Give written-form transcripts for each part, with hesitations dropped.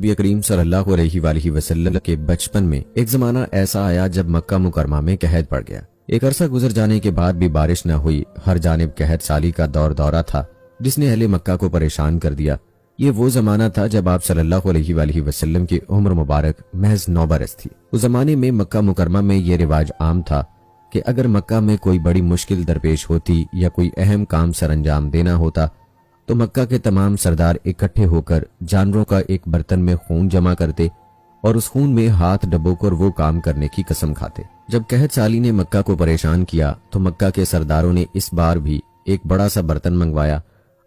नबी करीम सल्लल्लाहु अलैहि वआलिहि वसल्लम के बचपन में एक जमाना ऐसा आया जब मक्का मुकरमा में कहत पड़ गया। एक अरसा गुजर जाने के बाद भी बारिश न हुई। हर जानिब कहत साली का दौर दौरा था जिसने अहले मक्का को परेशान कर दिया। ये वो जमाना था जब आप सल्लल्लाहु अलैहि वआलिहि वसल्लम की उम्र मुबारक महज 9 बरस थी। उस जमाने में मक्का मुकरमा में ये रिवाज आम था कि अगर मक्का में कोई बड़ी मुश्किल दरपेश होती या कोई अहम काम सरंजाम देना होता तो मक्का के तमाम सरदार इकट्ठे होकर जानवरों का एक बर्तन में खून जमा करते और उस खून में हाथ डुबोकर वो काम करने की कसम खाते। जब कहत साली ने मक्का को परेशान किया तो मक्का के सरदारों ने इस बार भी एक बड़ा सा बर्तन मंगवाया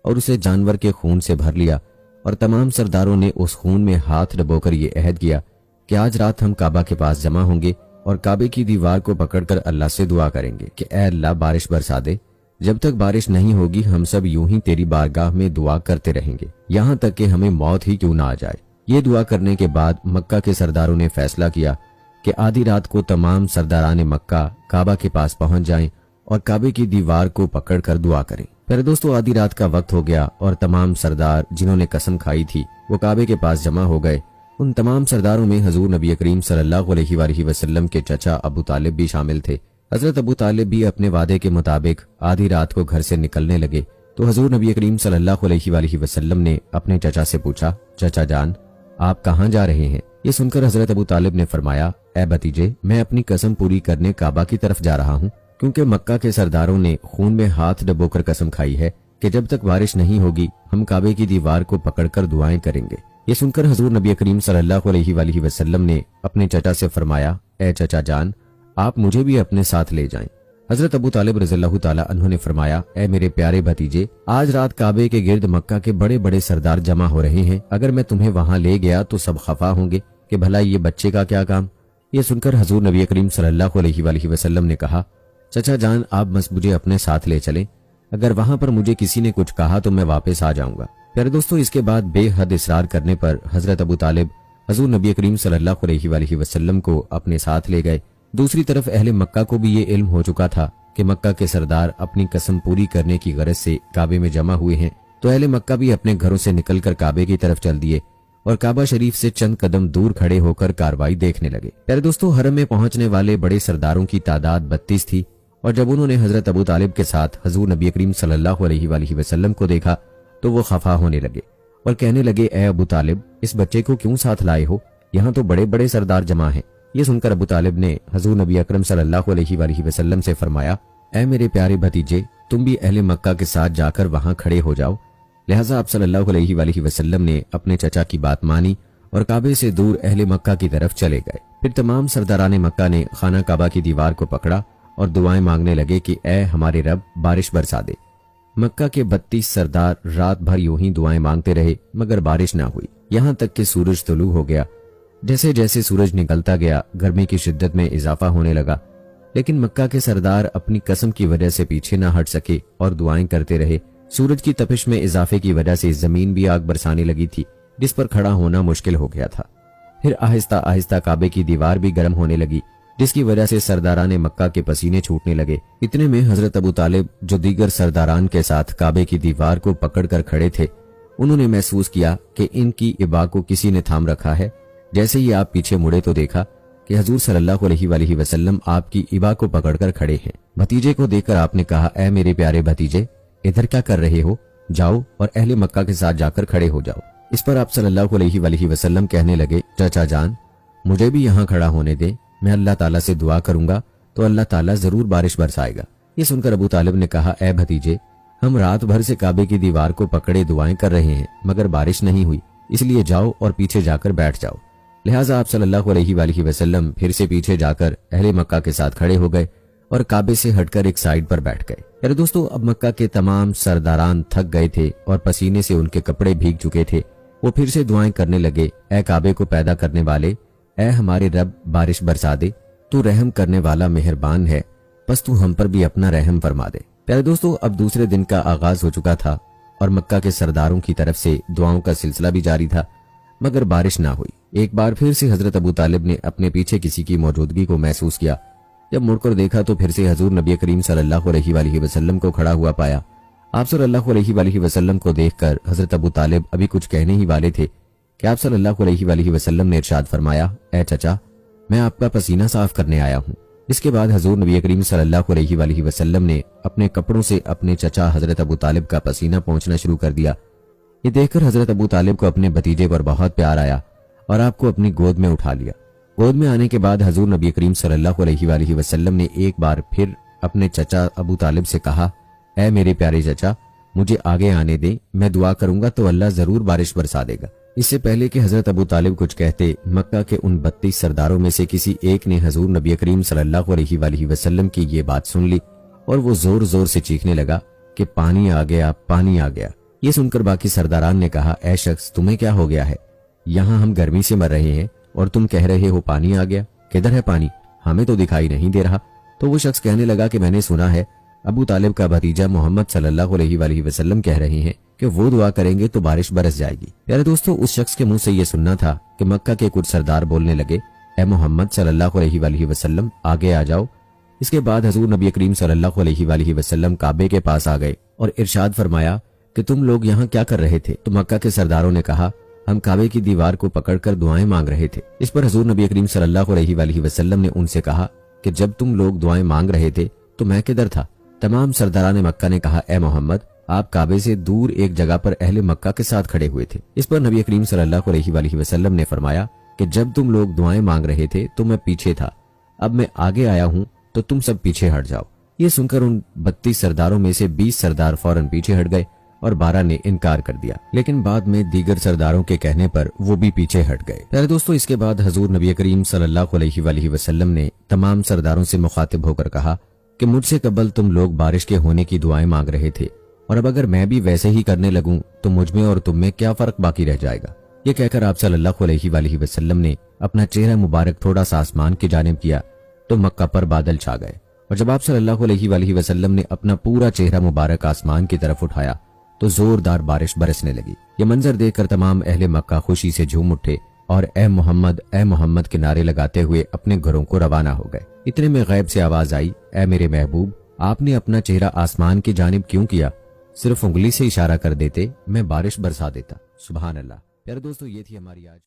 और उसे जानवर के खून से भर लिया और तमाम सरदारों ने उस खून में हाथ डुबोकर ये अहद किया कि आज रात हम काबा के पास जमा होंगे और काबे की दीवार को पकड़कर अल्लाह से दुआ करेंगे कि ऐ अल्लाह बारिश बरसा दे। जब तक बारिश नहीं होगी हम सब यूं ही तेरी बारगाह में दुआ करते रहेंगे, यहाँ तक कि हमें मौत ही क्यों ना आ जाए। ये दुआ करने के बाद मक्का के सरदारों ने फैसला किया कि आधी रात को तमाम सरदारान मक्का काबा के पास पहुंच जाएं और काबे की दीवार को पकड़कर दुआ करें। फिर दोस्तों आधी रात का वक्त हो गया और तमाम सरदार जिन्होंने कसम खाई थी वो काबे के पास जमा हो गए। उन तमाम सरदारों में हजूर नबी करीम सल्लल्लाहु अलैहि वसल्लम के चचा अबू तालिब भी शामिल थे। हजरत अबू तालिब भी अपने वादे के मुताबिक आधी रात को घर से निकलने लगे तो हजूर नबी करीम सल्लल्लाहु अलैहि वसल्लम ने अपने चचा से पूछा, चचा जान आप कहाँ जा रहे हैं? ये सुनकर हजरत अबू तालिब ने फरमाया, ए भतीजे मैं अपनी कसम पूरी करने काबा की तरफ जा रहा हूँ, क्योंकि मक्का के सरदारों ने खून में हाथ डुबोकर कसम खाई है कि जब तक बारिश नहीं होगी हम काबे की दीवार को पकड़कर दुआएं करेंगे। ये सुनकर हजूर नबी करीम सल्लल्लाहु अलैहि वसल्लम ने अपने चचा से फरमाया, ए चचा जान आप मुझे भी अपने साथ ले जाएं। हजरत अबू तालिब रज़ियल्लाहु ताला अन्हु ने फरमाया, ए मेरे प्यारे भतीजे आज रात काबे के गिर्द मक्का के बड़े बड़े सरदार जमा हो रहे हैं, अगर मैं तुम्हें वहां ले गया तो सब खफा होंगे कि भला ये बच्चे का क्या काम। ये सुनकर हजूर नबी करीम सल्लल्लाहु अलैहि वसल्लम ने कहा, चचा जान आप बस मुझे अपने साथ ले चलें, अगर वहां पर मुझे किसी ने कुछ कहा तो मैं वापस आ जाऊंगा। प्यारे दोस्तों इसके बाद बेहद इसरार करने पर हजरत अबू तालिब हजूर नबी करीम सल्लल्लाहु अलैहि वसल्लम को अपने साथ ले गए। दूसरी तरफ अहले मक्का को भी ये इल्म हो चुका था कि मक्का के सरदार अपनी कसम पूरी करने की गरज से काबे में जमा हुए हैं, तो अहले मक्का भी अपने घरों से निकलकर काबे की तरफ चल दिए और काबा शरीफ से चंद कदम दूर खड़े होकर कार्रवाई देखने लगे। प्यारे दोस्तों हरम में पहुंचने वाले बड़े सरदारों की तादाद 32 थी और जब उन्होंने हजरत अबू तालिब के साथ हजूर नबी करीम सल्लल्लाहु अलैहि वसल्लम को देखा तो वो खफा होने लगे और कहने लगे, ए अबू तालिब इस बच्चे को क्यों साथ लाए हो, यहाँ तो बड़े बड़े सरदार जमा हैं। ये सुनकर अबू तालिब ने हजूर नबी अकरम सल्लल्लाहु अलैहि वसल्लम से फरमाया, ऐ मेरे प्यारे भतीजे तुम भी अहले मक्का के साथ जाकर वहां खड़े हो जाओ। लिहाजा आप सल्लल्लाहु अलैहि वसल्लम ने अपने चचा की बात मानी और काबे से दूर अहले मक्का की तरफ चले गए। फिर तमाम सरदारान मक्का ने खाना काबा की दीवार को पकड़ा और दुआएं मांगने लगे कि ऐ हमारे रब बारिश बरसा दे। मक्का के 32 सरदार रात भर यूं ही दुआएं मांगते रहे मगर बारिश ना हुई, यहाँ तक कि सूरज तुलू हो गया। जैसे जैसे सूरज निकलता गया गर्मी की शिद्दत में इजाफा होने लगा, लेकिन मक्का के सरदार अपनी कसम की वजह से पीछे ना हट सके और दुआएं करते रहे। सूरज की तपिश में इजाफे की वजह से जमीन भी आग बरसाने लगी थी जिस पर खड़ा होना मुश्किल हो गया था। फिर आहिस्ता आहिस्ता काबे की दीवार भी गर्म होने लगी जिसकी वजह से सरदारान मक्का के पसीने छूटने लगे। इतने में हजरत अबू तालिब जो दीगर सरदारान के साथ काबे की दीवार को पकड़कर खड़े थे, उन्होंने महसूस किया कि इनकी इबा को किसी ने थाम रखा है। जैसे ही आप पीछे मुड़े तो देखा कि हजूर सल्लल्लाहु अलैहि वसल्लम आपकी इबा को पकड़कर खड़े हैं। भतीजे को देखकर आपने कहा, ऐ मेरे प्यारे भतीजे इधर क्या कर रहे हो, जाओ और अहले मक्का के साथ जाकर खड़े हो जाओ। इस पर आप सल्लल्लाहु अलैहि वसल्लम कहने लगे, चाचा जान मुझे भी यहाँ खड़ा होने दे, मैं अल्लाह ताला से दुआ करूंगा तो अल्लाह ताला जरूर बारिश बरसाएगा। ये सुनकर अबू तालिब ने कहा, ऐ भतीजे हम रात भर से काबे की दीवार को पकड़े दुआएं कर रहे हैं मगर बारिश नहीं हुई, इसलिए जाओ और पीछे जाकर बैठ जाओ। लिहाजा आप सल्लल्लाहु अलैहि वसल्लम फिर से पीछे जाकर अहले मक्का के साथ खड़े हो गए और काबे से हटकर एक साइड पर बैठ गए। अरे दोस्तों अब मक्का के तमाम सरदारान थक गए थे और पसीने से उनके कपड़े भीग चुके थे। वो फिर से दुआएं करने लगे, ऐ काबे को पैदा करने वाले, ऐ हमारे रब बारिश बरसा दे, तू रहम करने वाला मेहरबान है, बस तू हम पर भी अपना रहम फरमा दे। प्यारे दोस्तों अब दूसरे दिन का आगाज हो चुका था और मक्का के सरदारों की तरफ से दुआओं का सिलसिला भी जारी था मगर बारिश ना हुई। एक बार फिर से हजरत अबू तालिब ने अपने पीछे किसी की मौजूदगी को महसूस किया। जब मुड़कर देखा तो फिर से हजूर नबी करीम सल्लल्लाहु अलैहि वसल्लम को खड़ा हुआ पाया। आप सल्लल्लाहु अलैहि वसल्लम को देखकर हजरत अबू तालिब अभी कुछ कहने ही वाले थे کہ آپ صلی اللہ علیہ وآلہ وسلم نے ارشاد فرمایا، اے چچا میں آپ کا پسینہ صاف کرنے آیا ہوں۔ اس کے بعد حضور نبی کریم صلی اللہ علیہ وآلہ وسلم نے اپنے کپڑوں سے اپنے چچا حضرت ابو طالب کا پسینہ پہنچنا شروع کر دیا۔ یہ دیکھ کر حضرت ابو طالب کو اپنے بھتیجے پر بہت پیار آیا اور آپ کو اپنی گود میں اٹھا لیا۔ گود میں آنے کے بعد حضور نبی کریم صلی اللہ علیہ وآلہ وسلم نے ایک بار پھر اپنے چچا ابو طالب سے کہا، اے میرے پیارے چچا مجھے آگے آنے دیں، میں دعا کروں گا تو اللہ ضرور بارش برسا دے گا۔ اس سے پہلے کہ حضرت ابو طالب کچھ کہتے، مکہ کے ان 32 سرداروں میں سے کسی ایک نے حضور نبی کریم صلی اللہ علیہ وآلہ وسلم کی یہ بات سن لی اور وہ زور زور سے چیخنے لگا کہ پانی آ گیا، پانی آ گیا۔ یہ سن کر باقی سرداران نے کہا، اے شخص تمہیں کیا ہو گیا ہے؟ یہاں ہم گرمی سے مر رہے ہیں اور تم کہہ رہے ہو پانی آ گیا، کدھر ہے پانی؟ ہمیں تو دکھائی نہیں دے رہا۔ تو وہ شخص کہنے لگا کہ میں نے سنا ہے ابو طالب کا بھتیجا محمد صلی اللہ علیہ وآلہ وسلم کہہ رہے ہیں کہ وہ دعا کریں گے تو بارش برس جائے گی۔ پیارے دوستو، اس شخص کے منہ سے یہ سننا تھا کہ مکہ کے کچھ سردار بولنے لگے، اے محمد صلی اللہ علیہ وآلہ وسلم آگے آ جاؤ۔ اس کے بعد حضور نبی کریم صلی اللہ علیہ وآلہ وسلم کعبے کے پاس آ گئے اور ارشاد فرمایا کہ تم لوگ یہاں کیا کر رہے تھے؟ تو مکہ کے سرداروں نے کہا، ہم کعبے کی دیوار کو پکڑ کر دعائیں مانگ رہے تھے۔ اس پر حضور نبی کریم صلی اللہ علیہ وآلہ وسلم نے ان سے کہا کہ جب تم لوگ دعائیں مانگ رہے تھے تو میں کدھر تھا؟ تمام سرداران مکہ نے کہا، اے محمد آپ کعبے سے دور ایک جگہ پر اہل مکہ کے ساتھ کھڑے ہوئے تھے۔ اس پر نبی کریم صلی اللہ علیہ وآلہ وسلم نے فرمایا کہ جب تم لوگ دعائیں مانگ رہے تھے تو میں پیچھے تھا، اب میں آگے آیا ہوں تو تم سب پیچھے ہٹ جاؤ۔ یہ سن کر ان 32 سرداروں میں سے 20 سردار فوراً پیچھے ہٹ گئے اور 12 نے انکار کر دیا، لیکن بعد میں دیگر سرداروں کے کہنے پر وہ بھی پیچھے ہٹ گئے۔ پیارے دوستو، اس کے بعد حضور نبی کریم صلی اللہ علیہ وآلہ وسلم نے تمام سرداروں سے مخاطب ہو کر کہا کہ مجھ سے قبل تم لوگ بارش کے ہونے کی دعائیں مانگ رہے تھے، اور اب اگر میں بھی ویسے ہی کرنے لگوں تو مجھ میں اور تم میں کیا فرق باقی رہ جائے گا؟ یہ کہہ کر آپ صلی اللہ علیہ وآلہ وسلم نے اپنا چہرہ مبارک تھوڑا سا آسمان کی جانب کیا تو مکہ پر بادل چھا گئے، اور جب آپ صلی اللہ علیہ وآلہ وسلم نے اپنا پورا چہرہ مبارک آسمان کی طرف اٹھایا تو زوردار بارش برسنے لگی۔ یہ منظر دیکھ کر تمام اہل مکہ خوشی سے جھوم اٹھے اور اے محمد کے نعرے لگاتے ہوئے اپنے گھروں کو روانہ ہو گئے۔ اتنے میں غیب سے آواز آئی، اے میرے محبوب آپ نے اپنا چہرہ آسمان کی جانب کیوں کیا؟ صرف انگلی سے اشارہ کر دیتے میں بارش برسا دیتا۔ سبحان اللہ۔ پیارے دوستو، یہ تھی ہماری آج